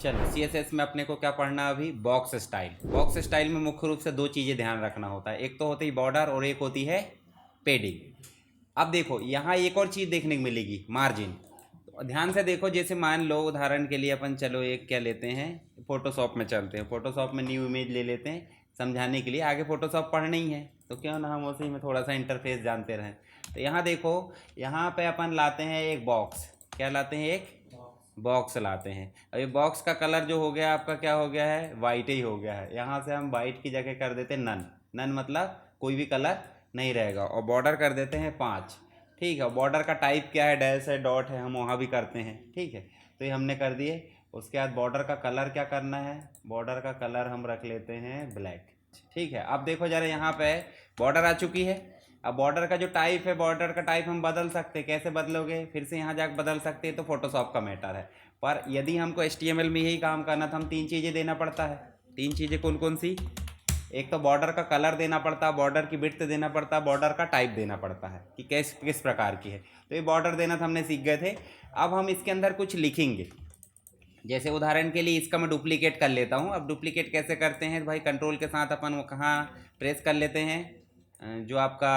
चलो CSS में अपने को क्या पढ़ना अभी, बॉक्स स्टाइल। बॉक्स स्टाइल में मुख्य रूप से दो चीज़ें ध्यान रखना होता है, एक तो होती है बॉर्डर और एक होती है पेडिंग। अब देखो यहाँ एक और चीज़ देखने को मिलेगी, मार्जिन। तो ध्यान से देखो, जैसे मान लो उदाहरण के लिए अपन चलो एक क्या लेते हैं, फोटोशॉप में चलते हैं, फोटोशॉप में न्यू इमेज ले लेते हैं समझाने के लिए, आगे फोटोशॉप पढ़ना ही है तो क्यों ना हम उसी में थोड़ा सा इंटरफेस जानते रहें। तो यहाँ देखो, यहाँ पे अपन लाते हैं एक बॉक्स, क्या लाते हैं, एक बॉक्स लाते हैं। अब ये बॉक्स का कलर जो हो गया आपका क्या हो गया है, वाइट ही हो गया है। यहाँ से हम वाइट की जगह कर देते हैं नन, नन मतलब कोई भी कलर नहीं रहेगा, और बॉर्डर कर देते हैं 5। ठीक है, बॉर्डर का टाइप क्या है, डैश है, डॉट है, हम वहाँ भी करते हैं। ठीक है, तो ये हमने कर दिए। उसके बाद बॉर्डर का कलर क्या करना है, बॉर्डर का कलर हम रख लेते हैं ब्लैक। ठीक है, अब देखो जरा यहाँ पे बॉर्डर आ चुकी है। अब बॉर्डर का जो टाइप है, बॉर्डर का टाइप हम बदल सकते हैं, कैसे बदलोगे, फिर से यहाँ जाकर बदल सकते हैं, तो फोटोशॉप का मैटर है। पर यदि हमको HTML में यही काम करना था, हम 3 चीज़ें देना पड़ता है। 3 चीज़ें कौन कौन सी, एक तो बॉर्डर का कलर देना पड़ता है, बॉर्डर की विड्थ देना पड़ता है, बॉर्डर का टाइप देना पड़ता है कि किस प्रकार की है। तो ये बॉर्डर देना था, हमने सीख गए थे। अब हम इसके अंदर कुछ लिखेंगे, जैसे उदाहरण के लिए इसका मैं डुप्लीकेट कर लेता हूँ। अब डुप्लीकेट कैसे करते हैं भाई, कंट्रोल के साथ अपन वो कहाँ प्रेस कर लेते हैं, जो आपका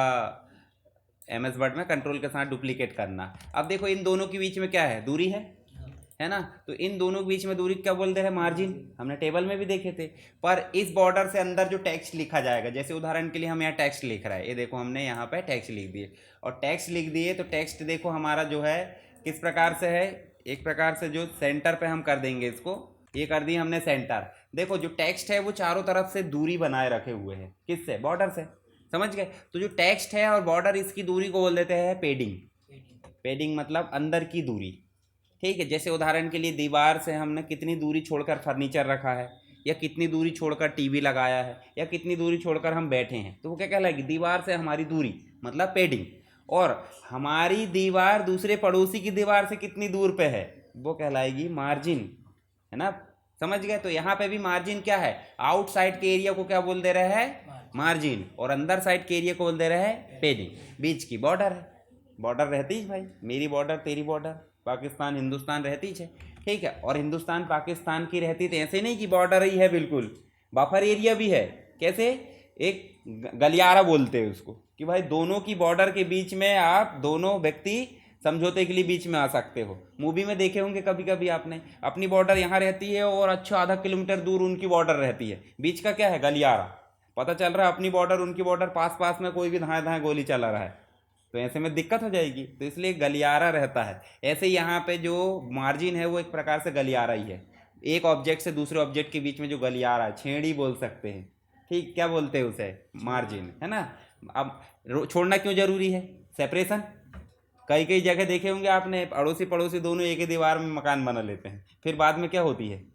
MS वर्ड में कंट्रोल के साथ डुप्लीकेट करना। अब देखो इन दोनों के बीच में क्या है, दूरी है ना, तो इन दोनों के बीच में दूरी क्या बोलते हैं, मार्जिन। हमने टेबल में भी देखे थे। पर इस बॉर्डर से अंदर जो टेक्स्ट लिखा जाएगा, जैसे उदाहरण के लिए हम यहाँ टेक्स्ट लिख रहा है, ये देखो हमने यहाँ पे टेक्स्ट लिख दिए, और टेक्स्ट लिख दिए तो टेक्स्ट देखो हमारा जो है किस प्रकार से है, एक प्रकार से जो सेंटर पे हम कर देंगे इसको, ये कर दिए हमने सेंटर। देखो जो टेक्स्ट है वो चारों तरफ से दूरी बनाए रखे हुए है, किससे, बॉर्डर से, समझ गए। तो जो टेक्स्ट है और बॉर्डर, इसकी दूरी को बोल देते हैं पेडिंग। पेडिंग मतलब अंदर की दूरी। ठीक है, जैसे उदाहरण के लिए दीवार से हमने कितनी दूरी छोड़कर फर्नीचर रखा है, या कितनी दूरी छोड़कर टीवी लगाया है, या कितनी दूरी छोड़कर हम बैठे हैं, तो वो क्या कहलाएगी, दीवार से हमारी दूरी, मतलब पेडिंग। और हमारी दीवार दूसरे पड़ोसी की दीवार से कितनी दूर पे है, वो कहलाएगी मार्जिन, है ना, समझ गए। तो यहाँ पे भी मार्जिन क्या है, आउटसाइड के एरिया को क्या बोल दे रहे हैं, मार्जिन, और अंदर साइड के एरिया को बोल दे रहे हैं पेडिंग। बीच की बॉर्डर है, बॉर्डर रहती है भाई, मेरी बॉर्डर तेरी बॉर्डर, पाकिस्तान हिंदुस्तान रहती है। ठीक है, और हिंदुस्तान पाकिस्तान की रहती, तो ऐसे नहीं कि बॉर्डर ही है बिल्कुल, बफर एरिया भी है। कैसे, एक गलियारा बोलते हैं उसको, कि भाई दोनों की बॉर्डर के बीच में आप दोनों व्यक्ति समझौते के लिए बीच में आ सकते हो। मूवी में देखे होंगे कभी कभी आपने, अपनी बॉर्डर यहाँ रहती है और अच्छा आधा किलोमीटर दूर उनकी बॉर्डर रहती है, बीच का क्या है, गलियारा। पता चल रहा है अपनी बॉर्डर उनकी बॉर्डर पास पास में, कोई भी धाए धाए गोली चला रहा है, तो ऐसे में दिक्कत हो जाएगी, तो इसलिए गलियारा रहता है। ऐसे यहाँ पे जो मार्जिन है वो एक प्रकार से गलियारा ही है, एक ऑब्जेक्ट से दूसरे ऑब्जेक्ट के बीच में जो गलियारा है, छेड़ी बोल सकते हैं। ठीक, क्या बोलते हैं उसे, मार्जिन, है ना। अब छोड़ना क्यों जरूरी है, सेपरेशन। कई कई जगह देखे होंगे आपने, अड़ोसी पड़ोसी दोनों एक ही दीवार में मकान बना लेते हैं, फिर बाद में क्या होती है,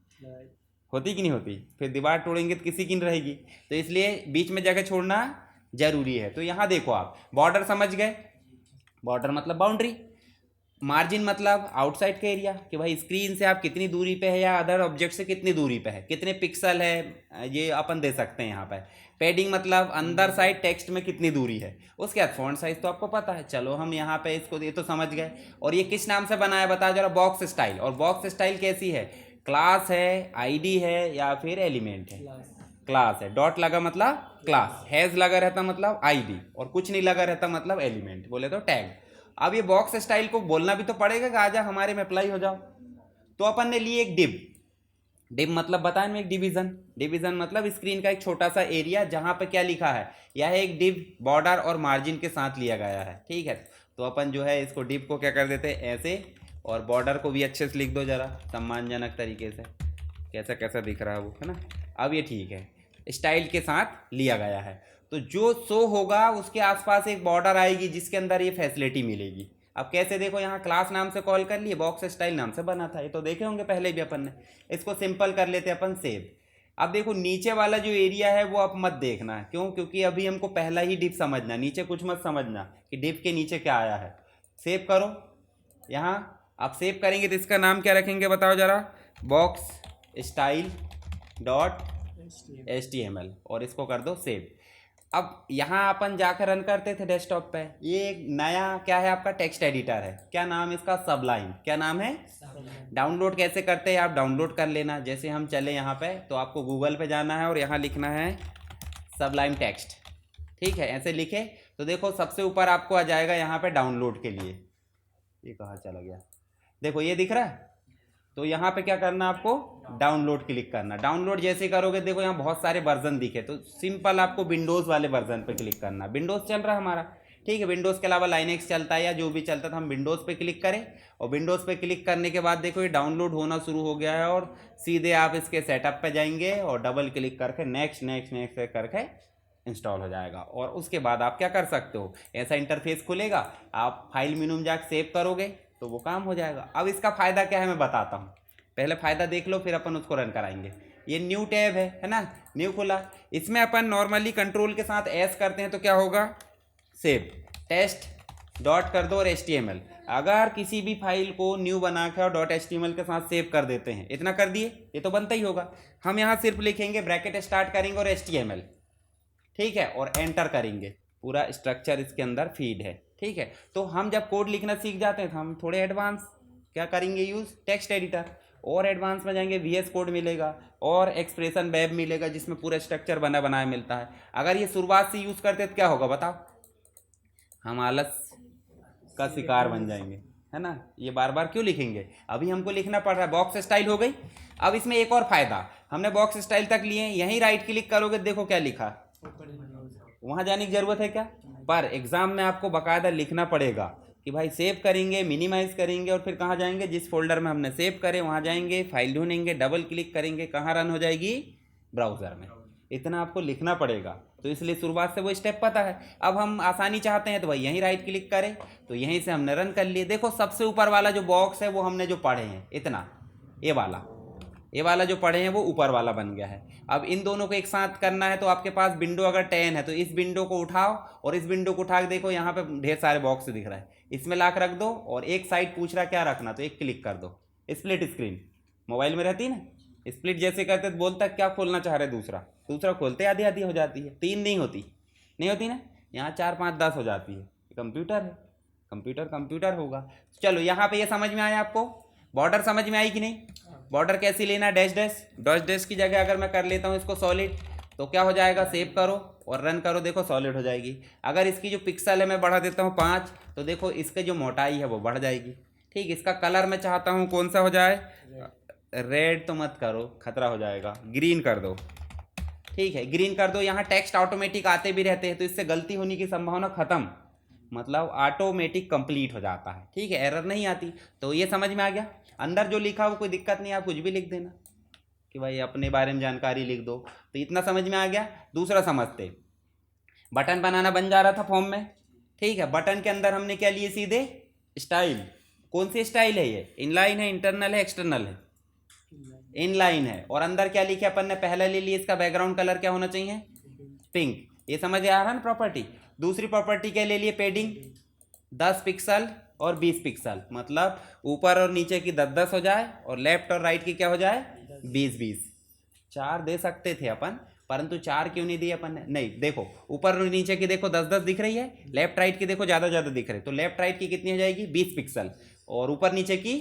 होती कि नहीं होती, फिर दीवार तोड़ेंगे तो किसी की नहीं रहेगी। तो इसलिए बीच में जगह छोड़ना जरूरी है। तो यहाँ देखो आप बॉर्डर समझ गए, बॉर्डर मतलब बाउंड्री, मार्जिन मतलब आउटसाइड का एरिया, कि भाई स्क्रीन से आप कितनी दूरी पे है या अदर ऑब्जेक्ट से कितनी दूरी पे है, कितने पिक्सल है, ये अपन दे सकते हैं यहाँ पे। पेडिंग मतलब अंदर साइड टेक्स्ट में कितनी दूरी है। उसके बाद फॉन्ट साइज तो आपको पता है, चलो हम यहाँ पे इसको ये तो समझ गए। और ये किस नाम से बनाया बताया जरा, बॉक्स स्टाइल। और बॉक्स स्टाइल कैसी है, क्लास है, ID है, या फिर एलिमेंट है, क्लास है। डॉट लगा मतलब क्लास, हैज लगा रहता मतलब ID, और कुछ नहीं लगा रहता मतलब एलिमेंट, बोले तो टैग। अब ये बॉक्स स्टाइल को बोलना भी तो पड़ेगा कि आजा हमारे में अप्लाई हो जाओ। तो अपन ने लिए एक डिव, डिव मतलब बताएं में एक डिवीजन, डिवीजन मतलब स्क्रीन का एक छोटा सा एरिया जहां पे क्या लिखा है, यह एक डिव बॉर्डर और मार्जिन के साथ लिया गया है। ठीक है, तो अपन जो है इसको डिव को क्या कर देते हैं ऐसे, और बॉर्डर को भी अच्छे से लिख दो जरा सम्मानजनक तरीके से, कैसा कैसा दिख रहा है वो, है ना। अब ये ठीक है, स्टाइल के साथ लिया गया है। तो जो शो होगा उसके आसपास एक बॉर्डर आएगी जिसके अंदर ये फैसिलिटी मिलेगी। अब कैसे, देखो यहाँ क्लास नाम से कॉल कर लिए, बॉक्स स्टाइल नाम से बना था, ये तो देखे होंगे पहले भी अपन ने। इसको सिंपल कर लेते अपन सेव। अब देखो नीचे वाला जो एरिया है वो अब मत देखना है, क्यों, क्योंकि अभी हमको पहला ही डिव समझना, नीचे कुछ मत समझना कि डिव के नीचे क्या आया है। सेव करो, यहाँ आप सेव करेंगे तो इसका नाम क्या रखेंगे बताओ जरा, बॉक्स स्टाइल डॉट HTML, और इसको कर दो सेव। अब यहाँ अपन जाकर रन करते थे डेस्कटॉप पे, ये एक नया क्या है आपका टेक्स्ट एडिटर है, क्या नाम है इसका, सबलाइन। क्या नाम है? डाउनलोड कैसे करते हैं आप, डाउनलोड कर लेना। जैसे हम चले यहाँ पे तो आपको गूगल पे जाना है और यहाँ लिखना है सबलाइन टेक्स्ट, ठीक है। ऐसे लिखे तो देखो सबसे ऊपर आपको आ जाएगा यहाँ पे डाउनलोड के लिए। ये कहाँ चला गया, देखो ये दिख रहा है। तो यहाँ पे क्या करना, आपको डाउनलोड क्लिक करना। डाउनलोड जैसे करोगे देखो यहाँ बहुत सारे वर्जन दिखे, तो सिंपल आपको विंडोज़ वाले वर्जन पे क्लिक करना। विंडोज़ चल रहा है हमारा, ठीक है। विंडोज़ के अलावा लाइनेक्स चलता है या जो भी चलता था, हम विंडोज़ पे क्लिक करें और विंडोज़ पे क्लिक करने के बाद देखो ये डाउनलोड होना शुरू हो गया है और सीधे आप इसके सेटअप पे जाएंगे और डबल क्लिक करके नेक्स्ट नेक्स्ट नेक्स्ट करके इंस्टॉल हो जाएगा। और उसके बाद आप क्या कर सकते हो, ऐसा इंटरफेस खुलेगा, आप फाइल मेनू में जाकर सेव करोगे तो वो काम हो जाएगा। अब इसका फ़ायदा क्या है मैं बताता हूँ, पहले फ़ायदा देख लो फिर अपन उसको रन कराएंगे। ये न्यू टैब है ना, न्यू खुला। इसमें अपन नॉर्मली कंट्रोल के साथ एस करते हैं तो क्या होगा, सेव टेस्ट डॉट कर दो और HTML। अगर किसी भी फाइल को न्यू बना के और .html के साथ सेव कर देते हैं, इतना कर दिए, ये तो बनता ही होगा। हम यहाँ सिर्फ लिखेंगे ब्रैकेट स्टार्ट करेंगे और HTML, ठीक है, और एंटर करेंगे। पूरा स्ट्रक्चर इसके अंदर फीड है, ठीक है। तो हम जब कोड लिखना सीख जाते हैं तो हम थोड़े एडवांस क्या करेंगे, यूज़ टेक्स्ट एडिटर। और एडवांस में जाएंगे VS कोड मिलेगा और एक्सप्रेशन वेब मिलेगा जिसमें पूरा स्ट्रक्चर बना बनाया मिलता है। अगर ये शुरुआत से यूज़ करते तो क्या होगा बताओ, हम आलस का शिकार बन जाएंगे, है ना। ये बार बार क्यों लिखेंगे, अभी हमको लिखना पड़ रहा है। बॉक्स स्टाइल हो गई। अब इसमें एक और फायदा, हमने बॉक्स स्टाइल तक लिए, यहीं राइट क्लिक करोगे देखो क्या लिखा, वहाँ जाने की जरूरत है क्या, पर एग्जाम में आपको बाकायदा लिखना पड़ेगा कि भाई सेव करेंगे, मिनिमाइज करेंगे और फिर कहाँ जाएंगे, जिस फोल्डर में हमने सेव करे वहाँ जाएंगे, फाइल ढूंढेंगे, डबल क्लिक करेंगे, कहाँ रन हो जाएगी, ब्राउज़र में। इतना आपको लिखना पड़ेगा, तो इसलिए शुरुआत से वो स्टेप पता है। अब हम आसानी चाहते हैं तो भाई यहीं राइट क्लिक करें, तो यहीं से हमने रन कर लिए। देखो सबसे ऊपर वाला जो बॉक्स है वो हमने जो पढ़े हैं इतना, ये वाला जो पढ़े हैं वो ऊपर वाला बन गया है। अब इन दोनों को एक साथ करना है तो आपके पास विंडो अगर 10 है तो इस विंडो को उठाओ और इस विंडो को उठा के देखो यहाँ पे ढेर सारे बॉक्स दिख रहा है, इसमें लाके रख दो और एक साइड पूछ रहा क्या रखना तो एक क्लिक कर दो। स्प्लिट स्क्रीन मोबाइल में रहती है ना, स्प्लिट जैसे करते तो बोलता क्या खोलना चाह रहे, दूसरा खोलते आधी आधी हो जाती है, 3 नहीं होती ना, यहाँ 4 5 10 हो जाती है। कंप्यूटर है, कंप्यूटर होगा। चलो यहाँ पे ये समझ में आया आपको, बॉर्डर समझ में आई कि नहीं, बॉर्डर कैसी लेना, डैश की जगह अगर मैं कर लेता हूँ इसको सॉलिड तो क्या हो जाएगा, सेव करो और रन करो, देखो सॉलिड हो जाएगी। अगर इसकी जो पिक्सल है मैं बढ़ा देता हूँ 5 तो देखो इसके जो मोटाई है वो बढ़ जाएगी, ठीक। इसका कलर मैं चाहता हूँ कौन सा हो जाए, रेड तो मत करो खतरा हो जाएगा, ग्रीन कर दो, ठीक है, ग्रीन कर दो। यहाँ टेक्स्ट ऑटोमेटिक आते भी रहते हैं तो इससे गलती होने की संभावना खत्म, मतलब ऑटोमेटिक कंप्लीट हो जाता है, ठीक है, एरर नहीं आती। तो ये समझ में आ गया, अंदर जो लिखा हो कोई दिक्कत नहीं, आप कुछ भी लिख देना कि भाई अपने बारे में जानकारी लिख दो, तो इतना समझ में आ गया। दूसरा समझते, बटन बनाना बन जा रहा था फॉर्म में, ठीक है। बटन के अंदर हमने क्या लिए, सीधे स्टाइल। कौन सी स्टाइल है ये, इनलाइन है, इंटरनल है, एक्सटर्नल है, इनलाइन है। और अंदर क्या लिखे अपन ने, पहले ले लिए, इसका बैकग्राउंड कलर क्या होना चाहिए, पिंक। ये समझ आ रहा है ना प्रॉपर्टी। दूसरी प्रॉपर्टी क्या ले लिए, पेडिंग 10 पिक्सल और 20 पिक्सल, मतलब ऊपर और नीचे की 10-10 हो जाए और लेफ्ट और राइट की क्या हो जाए 20-20। 4 दे सकते थे अपन, परंतु 4 क्यों नहीं दिए अपन ने, नहीं देखो ऊपर और नीचे की देखो 10-10 दिख रही है, लेफ्ट राइट की देखो ज़्यादा दिख रही है, तो लेफ्ट राइट की कितनी हो जाएगी 20 पिक्सल और ऊपर नीचे की।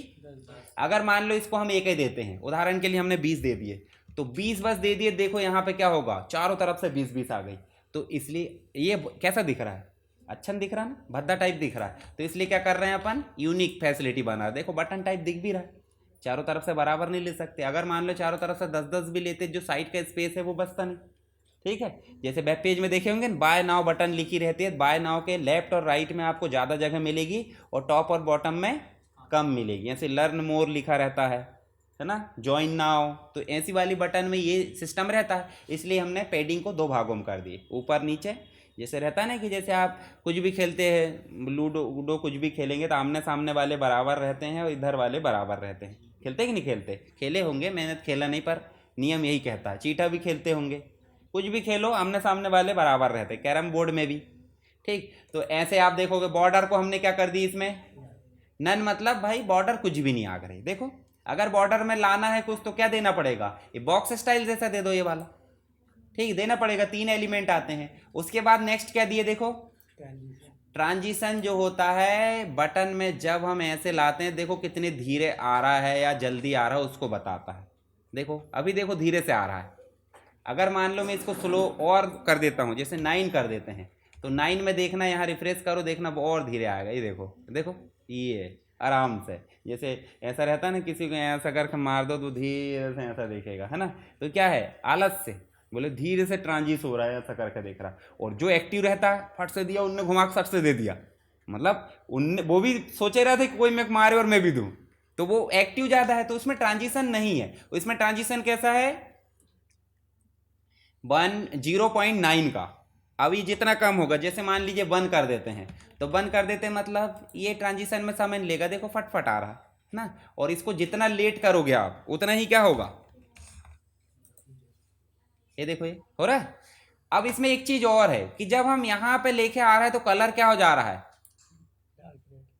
अगर मान लो इसको हम एक ही देते हैं, उदाहरण के लिए हमने 20 दे दिए तो 20 बस दे दिए, देखो यहाँ पे क्या होगा, चारों तरफ से 20-20 आ गई। तो इसलिए ये कैसा दिख रहा है, अच्छा दिख रहा है ना, भद्दा टाइप दिख रहा है। तो इसलिए क्या कर रहे हैं अपन, यूनिक फैसिलिटी बना रहे हैं। देखो बटन टाइप दिख भी रहा है, चारों तरफ से बराबर नहीं ले सकते। अगर मान लो चारों तरफ से 10-10 भी लेते, जो साइड का स्पेस है वो बचता नहीं, ठीक है। जैसे वेब पेज में देखे होंगे बाय नाउ बटन लिखी रहती है, बाय नाउ के लेफ्ट और राइट में आपको ज़्यादा जगह मिलेगी और टॉप और बॉटम में कम मिलेगी। ऐसे लर्न मोर लिखा रहता है ना, ज्वाइन नाउ, तो ऐसी वाली बटन में ये सिस्टम रहता है। इसलिए हमने पेडिंग को 2 भागों में कर दिए, ऊपर नीचे। जैसे रहता है ना कि जैसे आप कुछ भी खेलते हैं, लूडो कुछ भी खेलेंगे तो आमने सामने वाले बराबर रहते हैं और इधर वाले बराबर रहते हैं। खेलते कि नहीं खेलते, खेले होंगे, मैंने खेला नहीं पर नियम यही कहता है। चीटा भी खेलते होंगे, कुछ भी खेलो आमने सामने वाले बराबर रहते, कैरम बोर्ड में भी, ठीक। तो ऐसे आप देखोगे बॉर्डर को हमने क्या कर दी इसमें, नन, मतलब भाई बॉर्डर कुछ भी नहीं आ रही। देखो अगर बॉर्डर में लाना है कुछ तो क्या देना पड़ेगा, ये बॉक्स स्टाइल जैसा दे दो, ये वाला ठीक, देना पड़ेगा, 3 एलिमेंट आते हैं। उसके बाद नेक्स्ट क्या दिए देखो, ट्रांजिशन जो होता है बटन में जब हम ऐसे लाते हैं, देखो कितने धीरे आ रहा है या जल्दी आ रहा है उसको बताता है। देखो अभी देखो धीरे से आ रहा है। अगर मान लो मैं इसको स्लो और कर देता हूँ, जैसे 9 कर देते हैं, तो 9 में देखना, यहाँ रिफ्रेश करो, देखना वो और धीरे आएगा। ये देखो, देखो ये आराम से, जैसे ऐसा रहता है ना, किसी को ऐसा करके मार दो तो धीरे से ऐसा देखेगा, है ना। तो क्या है, आलस से बोले धीरे से ट्रांजिस हो रहा है, ऐसा करके देख रहा। और जो एक्टिव रहता है फट से दिया, उनने घुमा के फट से दे दिया, मतलब उनने वो भी सोचे रहे थे कि कोई मैं मारे और मैं भी दूं, तो वो एक्टिव ज्यादा है, तो उसमें ट्रांजिशन नहीं है। इसमें ट्रांजिशन कैसा है, 0.9 का। अभी जितना कम होगा, जैसे मान लीजिए 1 कर देते हैं, तो 1 कर देते हैं मतलब ये ट्रांजिशन में समय लेगा, देखो फटफट आ रहा है ना। और इसको जितना लेट करोगे आप उतना ही क्या होगा, ये देखो ये हो रहा है। अब इसमें एक चीज और है कि जब हम यहां पे लेके आ रहे हैं तो कलर क्या हो जा रहा है,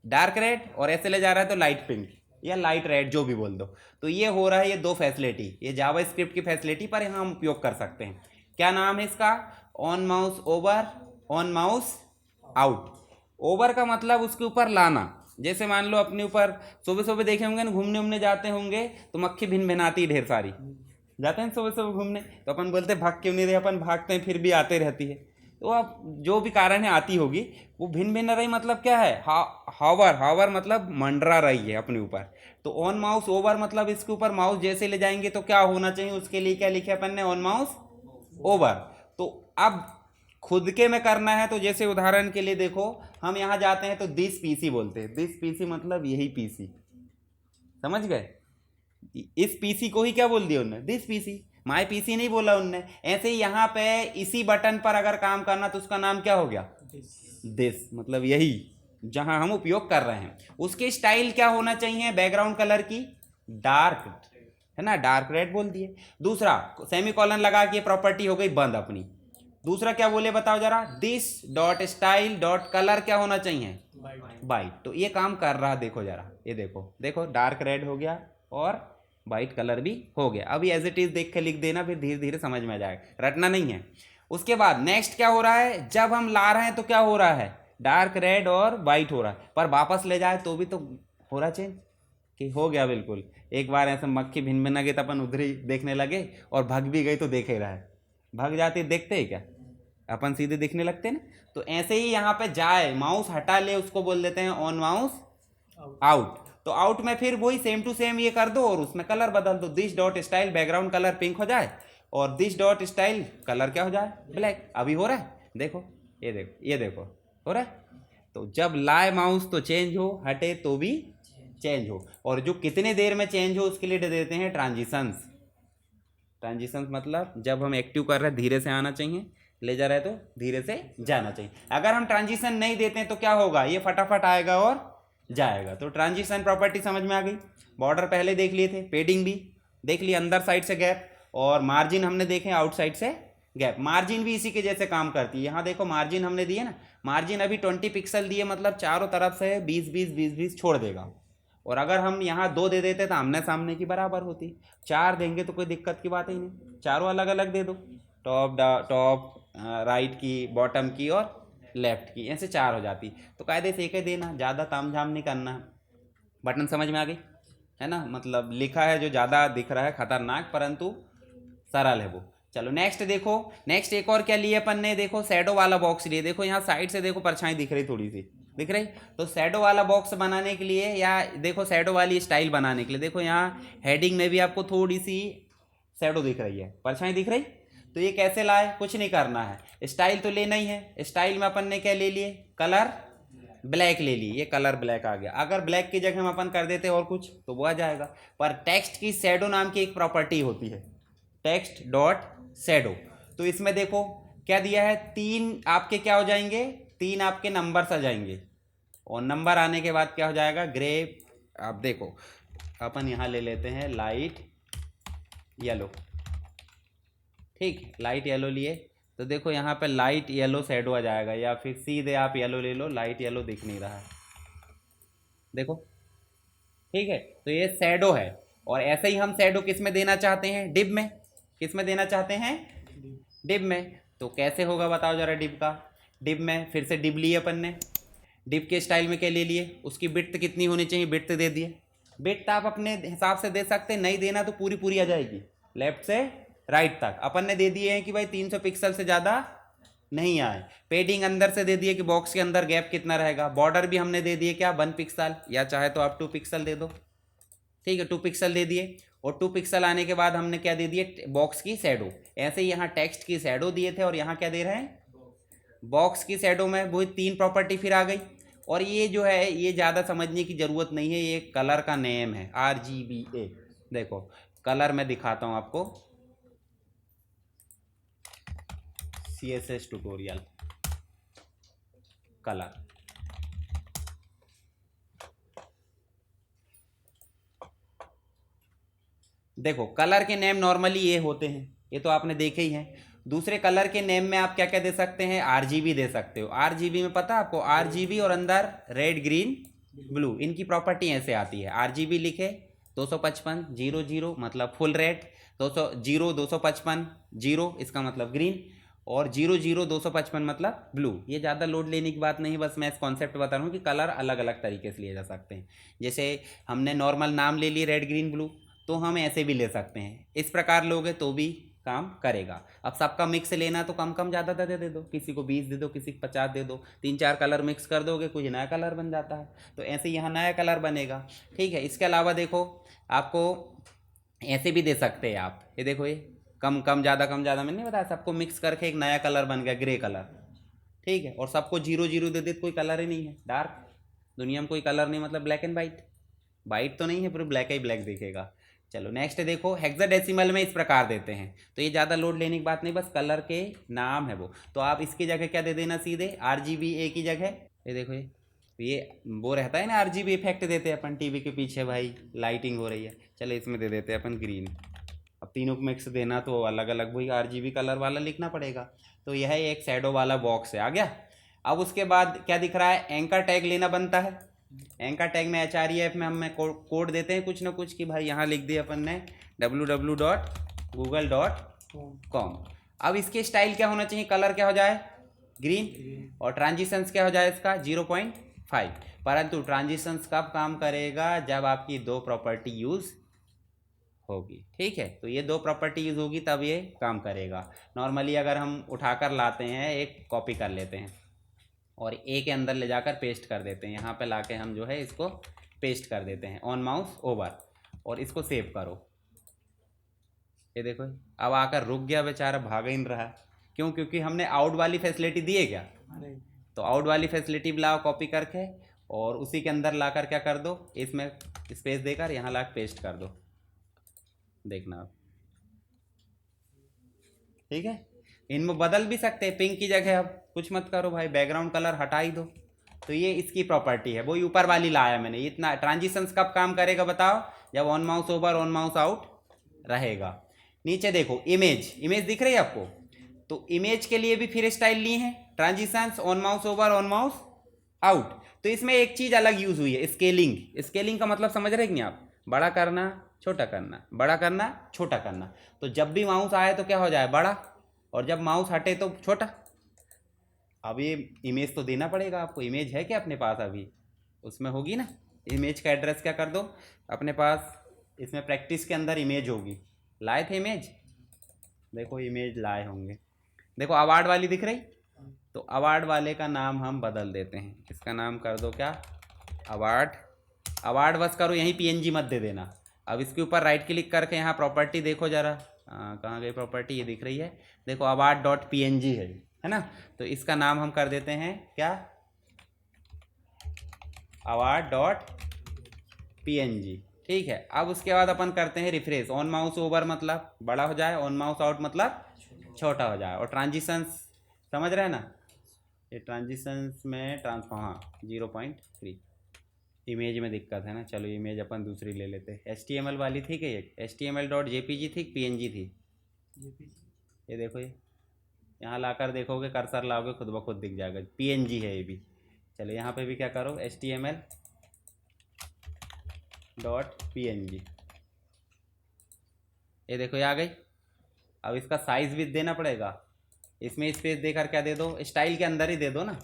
डार्क रेड, और ऐसे ले जा रहा है तो लाइट पिंक या लाइट रेड, जो भी बोल दो। तो ये हो रहा है, ये 2 फैसिलिटी, ये जावा स्क्रिप्ट की फैसिलिटी पर यहाँ हम उपयोग कर सकते हैं। क्या नाम है इसका, on mouse over, on mouse out. Over का मतलब उसके ऊपर लाना। जैसे मान लो अपने ऊपर सुबह सुबह देखे होंगे ना, घूमने उमने जाते होंगे तो मक्खी भिन भिनाती ढेर सारी, जाते हैं सुबह सुबह घूमने, तो अपन बोलते हैं भाग क्यों नहीं रहे, अपन भागते हैं फिर भी आते रहती है। तो अब जो भी कारण है आती होगी, वो भिन भिन रही मतलब क्या है, हावर, हावर मतलब मंडरा रही है अपने ऊपर। तो ऑन माउस ओवर मतलब इसके ऊपर माउस जैसे ले जाएंगे तो क्या होना चाहिए, उसके लिए क्या लिखे अपन ने, ऑन माउस ओवर। तो अब खुद के में करना है, तो जैसे उदाहरण के लिए देखो, हम यहाँ जाते हैं तो दिस पीसी बोलते हैं, दिस पीसी मतलब यही पीसी, समझ गए। इस पीसी को ही क्या बोल दिया उन्होंने, दिस पीसी, माई पीसी नहीं बोला उनने। ऐसे ही यहाँ पे इसी बटन पर अगर काम करना तो उसका नाम क्या हो गया, दिस, मतलब यही जहां हम उपयोग कर रहे हैं। उसके स्टाइल क्या होना चाहिए, बैकग्राउंड कलर की डार्क, है ना, डार्क रेड बोल दिए। दूसरा सेमीकोलन लगा के प्रॉपर्टी हो गई बंद अपनी। दूसरा क्या बोले बताओ जरा, this dot style dot colour क्या होना चाहिए, वाइट। तो ये काम कर रहा, देखो जरा, ये देखो, देखो डार्क रेड हो गया और वाइट कलर भी हो गया। अभी एज इट इज देख के लिख देना, फिर धीरे धीरे समझ में आ जाएगा, रटना नहीं है। उसके बाद नेक्स्ट क्या हो रहा है, जब हम ला रहे हैं तो क्या हो रहा है, डार्क रेड और वाइट हो रहा है, पर वापस ले जाए तो भी तो हो रहा चेंज, कि हो गया बिल्कुल। एक बार ऐसे मक्खी भिन भिन गई तो अपन उधर ही देखने लगे, और भाग भी गई तो देख ही रहा है, भाग जाती देखते ही क्या, अपन सीधे दिखने लगते ना। तो ऐसे ही यहाँ पे जाए, माउस हटा ले, उसको बोल देते हैं ऑन माउस आउट। तो आउट में फिर वही सेम टू सेम ये कर दो और उसमें कलर बदल दो, this dot style background colour pink हो जाए और दिस डॉट स्टाइल कलर क्या हो जाए, ब्लैक। अभी हो रहा है, देखो ये देखो, ये देखो हो रहा है। तो जब लाए माउस तो चेंज हो, हटे तो भी चेंज हो, और जो कितने देर में चेंज हो उसके लिए दे देते हैं ट्रांजिशंस। ट्रांजिशंस मतलब जब हम एक्टिव कर रहे हैं धीरे से आना चाहिए, ले जा रहे हैं तो धीरे से जाना चाहिए। अगर हम ट्रांजिशन नहीं देते हैं तो क्या होगा, ये फटाफट आएगा और जाएगा। तो ट्रांजिशन प्रॉपर्टी समझ में आ गई। बॉर्डर पहले देख लिए थे, पेडिंग भी देख ली, अंदर साइड से गैप, और मार्जिन हमने देखे आउटसाइड से गैप। मार्जिन भी इसी के जैसे काम करती है। यहाँ देखो मार्जिन हमने दिए ना, मार्जिन अभी 20 पिक्सल दिए, मतलब चारों तरफ से 20-20-20-20 छोड़ देगा। और अगर हम यहाँ 2 दे देते तो आमने सामने की बराबर होती। 4 देंगे तो कोई दिक्कत की बात ही नहीं, चारों अलग अलग दे दो, टॉप राइट की, बॉटम की और लेफ्ट की, ऐसे 4 हो जाती। तो कायदे से एक ही देना, ज़्यादा तामझाम नहीं करना। बटन समझ में आ गई, है ना, मतलब लिखा है जो ज़्यादा दिख रहा है खतरनाक, परंतु सरल है वो। चलो नेक्स्ट देखो, नेक्स्ट एक और क्या लिए अपन ने, देखो शैडो वाला बॉक्स लिए। देखो यहाँ साइड से देखो परछाई दिख रही, थोड़ी सी दिख रही। तो शैडो वाला बॉक्स बनाने के लिए, या देखो शैडो वाली स्टाइल बनाने के लिए, देखो यहाँ हेडिंग में भी आपको थोड़ी सी शैडो दिख रही है, परछाई दिख रही। तो ये कैसे लाए, कुछ नहीं करना है, स्टाइल तो लेना ही है। स्टाइल में अपन ने क्या ले लिए, कलर ब्लैक ले ली, ये कलर ब्लैक आ गया। अगर ब्लैक की जगह हम अपन कर देते और कुछ तो वो आ जाएगा। पर टेक्स्ट की शैडो नाम की एक प्रॉपर्टी होती है, टेक्स्ट डॉट शैडो। तो इसमें देखो क्या दिया है, 3 आपके क्या हो जाएंगे, 3 आपके नंबर्स आ जाएंगे, और नंबर आने के बाद क्या हो जाएगा, ग्रे। आप देखो अपन यहाँ ले लेते हैं लाइट येलो, ठीक, लाइट येलो लिए। तो देखो यहाँ पे लाइट येलो शैडो आ जाएगा, या फिर सीधे आप येलो ले लो, लाइट येलो दिख नहीं रहा है, देखो, ठीक है। तो ये शैडो है। और ऐसे ही हम शैडो किस में देना चाहते हैं, डिब में। किस में देना चाहते हैं, डिब में। तो कैसे होगा बताओ जरा डिब का। डिब में फिर से डिब लिए अपन ने, डिब के स्टाइल में क्या ले लिए, उसकी बिट्थ कितनी होनी चाहिए, बिट्थ दे दिए। बिट्थ आप अपने हिसाब से दे सकते हैं, नहीं देना तो पूरी पूरी आ जाएगी लेफ्ट से राइट तक। अपन ने दे दिए हैं कि भाई 300 पिक्सल से ज़्यादा नहीं आए। पेडिंग अंदर से दे दिए कि बॉक्स के अंदर गैप कितना रहेगा। बॉर्डर भी हमने दे दिए क्या 1 पिक्सल, या चाहे तो आप 2 पिक्सल दे दो, ठीक है 2 पिक्सल दे दिए। और 2 पिक्सल आने के बाद हमने क्या दे दिए, बॉक्स की शैडो। ऐसे ही यहाँ टेक्स्ट की शैडो दिए थे और यहाँ क्या दे रहे हैं, बॉक्स की शैडो में वही 3 प्रॉपर्टी फिर आ गई। और ये जो है ये ज़्यादा समझने की ज़रूरत नहीं है, ये कलर का नेम है RGBA। देखो कलर मैं दिखाता हूँ आपको, CSS ट्यूटोरियल कलर। देखो कलर के नेम नॉर्मली ये होते हैं, ये तो आपने देखे ही हैं। दूसरे कलर के नेम में आप क्या क्या दे सकते हैं, RGB दे सकते हो। RGB में पता है आपको, RGB और अंदर रेड ग्रीन ब्लू, इनकी प्रॉपर्टी ऐसे आती है। RGB लिखे 255 00 मतलब फुल रेड, 200 0 255 0 इसका मतलब ग्रीन, और 00 255 मतलब ब्लू। ये ज़्यादा लोड लेने की बात नहीं, बस मैं इस कॉन्सेप्ट बता रहा हूँ कि कलर अलग अलग तरीके से लिए जा सकते हैं। जैसे हमने नॉर्मल नाम ले लिए रेड ग्रीन ब्लू, तो हम ऐसे भी ले सकते हैं। इस प्रकार लोगे तो भी काम करेगा। अब सबका मिक्स लेना तो कम कम ज़्यादा दे दो, किसी को 20 दे दो, किसी को 50 दे दो, 3-4 कलर मिक्स कर दोगे कुछ नया कलर बन जाता है। तो ऐसे यहाँ नया कलर बनेगा, ठीक है। इसके अलावा देखो आपको ऐसे भी दे सकते हैं आप, ये देखो ये कम कम ज़्यादा मैंने नहीं बताया, सबको मिक्स करके एक नया कलर बन गया ग्रे कलर, ठीक है। और सबको 0 0 दे दे तो कोई कलर ही नहीं है, डार्क। दुनिया में कोई कलर नहीं, मतलब ब्लैक एंड वाइट, वाइट तो नहीं है पर ब्लैक ही ब्लैक दिखेगा। चलो नेक्स्ट देखो, हेक्साडेसिमल में इस प्रकार देते हैं। तो ये ज़्यादा लोड लेने की बात नहीं, बस कलर के नाम है वो। तो आप इसकी जगह क्या दे देना सीधे, RGBA की जगह, ये देखो ये वो रहता है ना RGB इफेक्ट देते हैं अपन टीवी के पीछे, भाई लाइटिंग हो रही है, चलो इसमें दे देते हैं अपन ग्रीन। अब तीनों को मिक्स देना तो अलग अलग वही RGB कलर वाला लिखना पड़ेगा। तो यह एक शैडो वाला बॉक्स है, आ गया। अब उसके बाद क्या दिख रहा है, एंकर टैग लेना बनता है। एंकर टैग में HREF में हम कोड देते हैं कुछ ना कुछ कि भाई यहाँ लिख दिया अपन ने www.google.com। अब इसके स्टाइल क्या होना चाहिए, कलर क्या हो जाए ग्रीन, और ट्रांजिशंस क्या हो जाए इसका 0.5। परंतु ट्रांजिशंस कब काम करेगा, जब आपकी 2 प्रॉपर्टी यूज़ होगी, ठीक है। तो ये 2 प्रॉपर्टी यूज़ होगी तब ये काम करेगा। नॉर्मली अगर हम उठाकर लाते हैं, एक कॉपी कर लेते हैं और ए के अंदर ले जाकर पेस्ट कर देते हैं, यहाँ पे लाके हम जो है इसको पेस्ट कर देते हैं, ऑन माउस ओवर, और इसको सेव करो। ये देखो अब आकर रुक गया बेचारा, भाग ही नहीं रहा। क्यों, क्योंकि हमने आउट वाली फैसिलिटी दी है क्या, तो आउट वाली फैसिलिटी लाओ कॉपी करके और उसी के अंदर लाकर क्या कर दो, इसमें स्पेस देकर यहाँ ला पेस्ट कर दो, देखना आप, ठीक है। इनमें बदल भी सकते हैं, पिंक की जगह अब कुछ मत करो भाई, बैकग्राउंड कलर हटा ही दो। तो ये इसकी प्रॉपर्टी है, वही ऊपर वाली लाया मैंने। इतना ट्रांजिशंस कब काम करेगा बताओ, जब on mouse over on mouse out रहेगा। नीचे देखो इमेज, इमेज दिख रही है आपको, तो इमेज के लिए भी फिर स्टाइल लिए हैं, transitions on mouse over on mouse out. तो इसमें एक चीज अलग यूज हुई है, स्केलिंग। स्केलिंग का मतलब समझ रहे कि नहीं आप, बड़ा करना छोटा करना, बड़ा करना छोटा करना। तो जब भी माउस आए तो क्या हो जाए बड़ा, और जब माउस हटे तो छोटा। अब ये इमेज तो देना पड़ेगा आपको, इमेज है क्या अपने पास अभी, उसमें होगी ना। इमेज का एड्रेस क्या कर दो अपने पास, इसमें प्रैक्टिस के अंदर इमेज होगी, लाए थे इमेज, देखो इमेज लाए होंगे। देखो अवार्ड वाली दिख रही, तो अवार्ड वाले का नाम हम बदल देते हैं, इसका नाम कर दो क्या, अवार्ड। अवार्ड बस करो, यहीं PNG मत दे देना। अब इसके ऊपर राइट क्लिक करके यहाँ प्रॉपर्टी देखो जरा, कहाँ गई प्रॉपर्टी, ये दिख रही है, देखो award.png है ना। तो इसका नाम हम कर देते हैं क्या, award.png, ठीक है। अब उसके बाद अपन करते हैं रिफ्रेश, ऑन माउस ओवर मतलब बड़ा हो जाए, ऑन माउस आउट मतलब छोटा हो जाए। और ट्रांजिशंस समझ रहे हैं ना, ये ट्रांजिशंस में ट्रांसफॉर्म, हाँ 0.3। इमेज में दिक्कत है ना, चलो इमेज अपन दूसरी ले लेते हैं, HTML वाली थी कि एक HTML.jpg थी, PNG थी, ये देखो ये यहाँ लाकर देखोगे, कर्सर लाओगे खुद ब खुद दिख जाएगा, PNG है ये भी। चलो यहाँ पे भी क्या करो, HTML.png, ये देखो ये आ गई। अब इसका साइज भी देना पड़ेगा, इसमें स्पेस देकर क्या दे दो, स्टाइल के अंदर ही दे दो ना।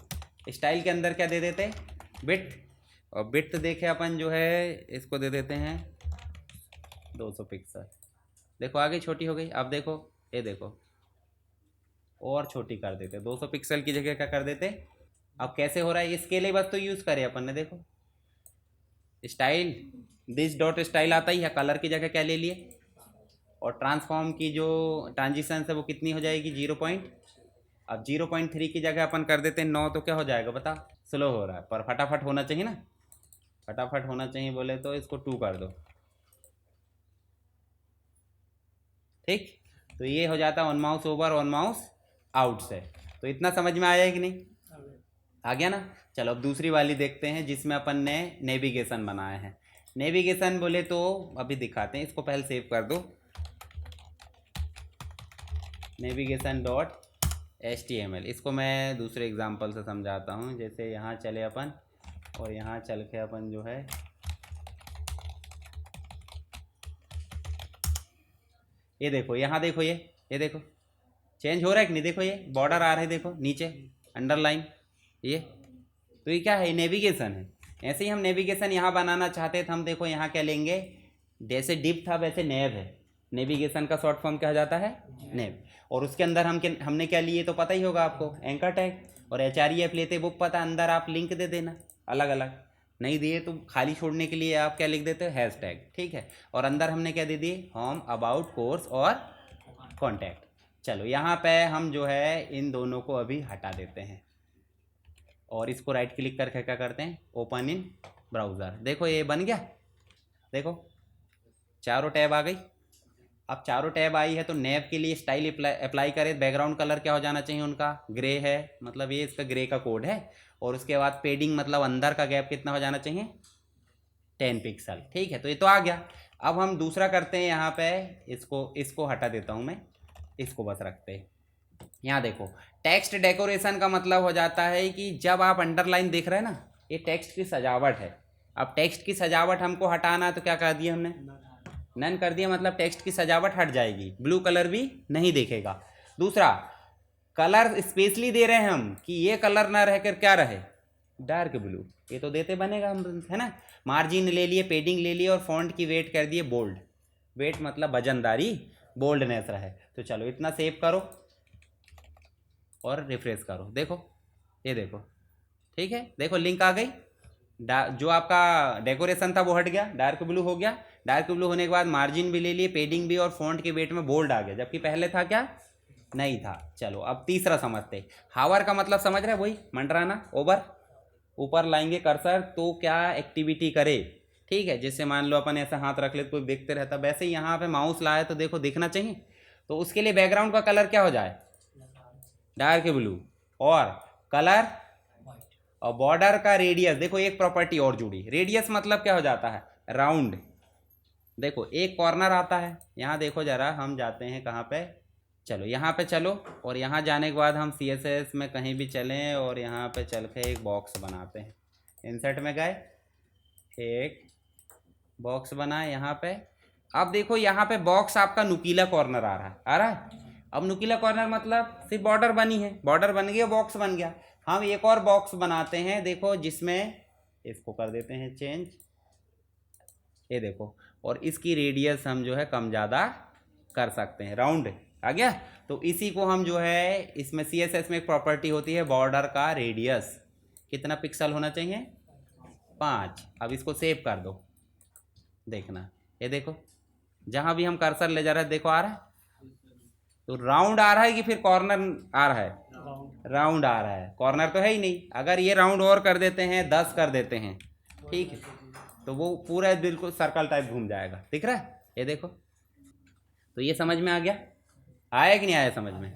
स्टाइल के अंदर क्या दे देते, बिट, और बिट देखे अपन जो है इसको दे देते हैं 200 पिक्सल। देखो आगे छोटी हो गई। अब देखो ये देखो और छोटी कर देते, 200 पिक्सल की जगह क्या कर देते। अब कैसे हो रहा है, इसके लिए बस तो यूज़ करे अपन ने, देखो स्टाइल, दिस डॉट स्टाइल आता ही है, कलर की जगह क्या ले लिए, और ट्रांसफॉर्म की जो ट्रांजिशन है वो कितनी हो जाएगी 0 अब 0.3 की जगह अपन कर देते हैं 9, तो क्या हो जाएगा बता, स्लो हो रहा है, पर फटाफट होना चाहिए ना, फटाफट होना चाहिए बोले तो इसको 2 कर दो, ठीक। तो ये हो जाता है on mouse over on mouse out से। तो इतना समझ में आया है कि नहीं, आ गया ना। चलो अब दूसरी वाली देखते हैं जिसमें अपन ने नेविगेशन बनाया है। नेविगेशन बोले तो अभी दिखाते हैं, इसको पहले सेव कर दो, नेविगेशन डॉट HTML। इसको मैं दूसरे एग्जांपल से समझाता हूँ। जैसे यहाँ चले अपन और यहाँ चल के अपन जो है ये देखो, यहाँ देखो, ये देखो चेंज हो रहा है कि नहीं, देखो ये बॉर्डर आ रहा है, देखो नीचे अंडरलाइन, ये तो ये क्या है, नेविगेशन है। ऐसे ही हम नेविगेशन यहाँ बनाना चाहते हैं तो हम देखो यहाँ क्या लेंगे, जैसे डिप था वैसे नेव है, नेविगेशन का शॉर्ट फॉर्म क्या हो जाता है, नेव। और उसके अंदर हमने क्या लिए तो पता ही होगा आपको, एंकर टैग और HREF लेते वो पता, अंदर आप लिंक दे देना अलग अलग, नहीं दिए तो खाली छोड़ने के लिए आप क्या लिख देते हो, हैशटैग, ठीक है। और अंदर हमने क्या दे दिए, होम, अबाउट, कोर्स और कॉन्टैक्ट। चलो यहाँ पे हम जो है इन दोनों को अभी हटा देते हैं और इसको राइट क्लिक करके क्या करते हैं, ओपन इन ब्राउज़र। देखो ये बन गया, देखो चारों टैब आ गई। अब चारों टैब आई है तो नेव के लिए स्टाइल अप्लाई करें, बैकग्राउंड कलर क्या हो जाना चाहिए उनका, ग्रे है, मतलब ये इसका ग्रे का कोड है। और उसके बाद पेडिंग मतलब अंदर का गैप कितना हो जाना चाहिए, 10 पिक्सल, ठीक है। तो ये तो आ गया। अब हम दूसरा करते हैं, यहाँ पे इसको हटा देता हूँ मैं, इसको बस रखते हैं। यहाँ देखो टेक्स्ट डेकोरेशन का मतलब हो जाता है कि जब आप अंडरलाइन देख रहे हैं ना, ये टेक्स्ट की सजावट है। अब टेक्स्ट की सजावट हमको हटाना है तो क्या कर दिया हमने, नन कर दिया, मतलब टेक्स्ट की सजावट हट जाएगी, ब्लू कलर भी नहीं दिखेगा। दूसरा कलर स्पेशली दे रहे हैं हम कि ये कलर ना रहकर क्या रहे, डार्क ब्लू, ये तो देते बनेगा हम, है ना। मार्जिन ले लिए, पेडिंग ले लिए और फॉन्ट की वेट कर दिए बोल्ड, वेट मतलब वजनदारी, बोल्डनेस रहे। तो चलो इतना सेव करो और रिफ्रेश करो, देखो ये देखो, ठीक है। देखो लिंक आ गई, जो आपका डेकोरेशन था वो हट गया, डार्क ब्लू हो गया। डार्क ब्लू होने के बाद मार्जिन भी ले लिए, पेडिंग भी, और फॉन्ट के वेट में बोल्ड आ गया, जबकि पहले था क्या, नहीं था। चलो अब तीसरा समझते, हावर का मतलब समझ रहे, वही मंडराना, ओवर, ऊपर लाएंगे कर्सर तो क्या एक्टिविटी करे, ठीक है। जैसे मान लो अपन ऐसा हाथ रख ले तो कोई देखते रहता, वैसे ही यहाँ पे माउस लाए तो देखो दिखना चाहिए। तो उसके लिए बैकग्राउंड का कलर क्या हो जाए, डार्क ब्लू, और कलर और बॉर्डर का रेडियस, देखो एक प्रॉपर्टी और जुड़ी, रेडियस मतलब क्या हो जाता है, राउंड। देखो एक कॉर्नर आता है, यहाँ देखो जरा, हम जाते हैं कहाँ पे, चलो यहाँ पे चलो, और यहाँ जाने के बाद हम CSS में कहीं भी चलें और यहाँ पे चल के एक बॉक्स बनाते हैं। इंसर्ट में गए, एक बॉक्स बनाए यहाँ पे। अब देखो यहाँ पे बॉक्स आपका नुकीला कॉर्नर आ रहा है, अब नुकीला कॉर्नर मतलब सिर्फ बॉर्डर बनी है, बॉर्डर बन गया, बॉक्स बन गया। हम एक और बॉक्स बनाते हैं, देखो जिसमें इसको कर देते हैं चेंज, ये देखो, और इसकी रेडियस हम जो है कम ज़्यादा कर सकते हैं, राउंड आ गया। तो इसी को हम जो है, इसमें CSS में एक प्रॉपर्टी होती है बॉर्डर का रेडियस, कितना पिक्सल होना चाहिए, 5। अब इसको सेव कर दो, देखना ये देखो, जहाँ भी हम कर्सर ले जा रहे हैं देखो आ रहा है, तो राउंड आ रहा है कि फिर कॉर्नर आ रहा है, राउंड आ रहा है, कॉर्नर तो है ही नहीं। अगर ये राउंड और कर देते हैं, 10 कर देते हैं, ठीक है, तो वो पूरा बिल्कुल सर्कल टाइप घूम जाएगा, दिख रहा है, ये देखो। तो ये समझ में आ गया, आया कि नहीं आया समझ में।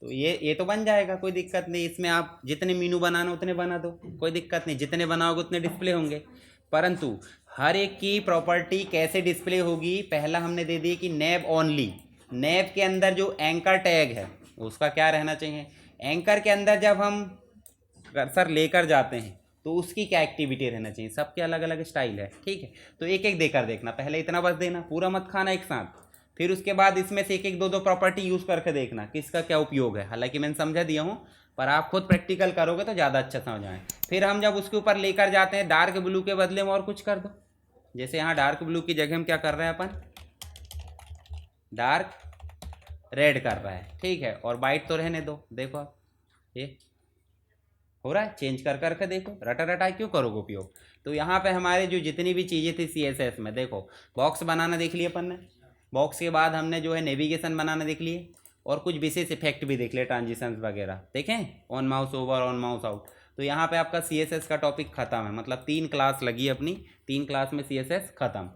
तो ये तो बन जाएगा, कोई दिक्कत नहीं, इसमें आप जितने मीनू बनाना उतने बना दो, कोई दिक्कत नहीं, जितने बनाओगे उतने डिस्प्ले होंगे। परंतु हर एक की प्रॉपर्टी कैसे डिस्प्ले होगी, पहला हमने दे दी कि नेव ओनली, नेव के अंदर जो एंकर टैग है उसका क्या रहना चाहिए, एंकर के अंदर जब हम कर्सर लेकर जाते हैं तो उसकी क्या एक्टिविटी रहना चाहिए, सबके अलग अलग स्टाइल है, ठीक है। तो एक एक देकर देखना, पहले इतना बस देना, पूरा मत खाना एक साथ, फिर उसके बाद इसमें से एक एक दो दो प्रॉपर्टी यूज़ करके देखना किसका क्या उपयोग है। हालांकि मैंने समझा दिया हूँ, पर आप खुद प्रैक्टिकल करोगे तो ज़्यादा अच्छा समझ आए। फिर हम जब उसके ऊपर लेकर जाते हैं डार्क ब्लू के बदले में और कुछ कर दो। जैसे यहाँ डार्क ब्लू की जगह हम क्या कर रहे हैं, अपन डार्क रेड कर रहा है, ठीक है। और वाइट तो रहने दो। देखो आप ये हो रहा है, चेंज कर करके देखो, रटा रटा क्यों करोगे उपयोग। तो यहाँ पे हमारे जो जितनी भी चीज़ें थी CSS में, देखो बॉक्स बनाना देख लिया अपन ने, बॉक्स के बाद हमने जो है नेविगेशन बनाना देख लिए, और कुछ विशेष इफेक्ट भी देख लिए, ट्रांजिशंस वगैरह देखें, on mouse over, on mouse out. तो यहाँ पे आपका CSS का टॉपिक खत्म है, मतलब 3 क्लास लगी अपनी, 3 क्लास में CSS खत्म।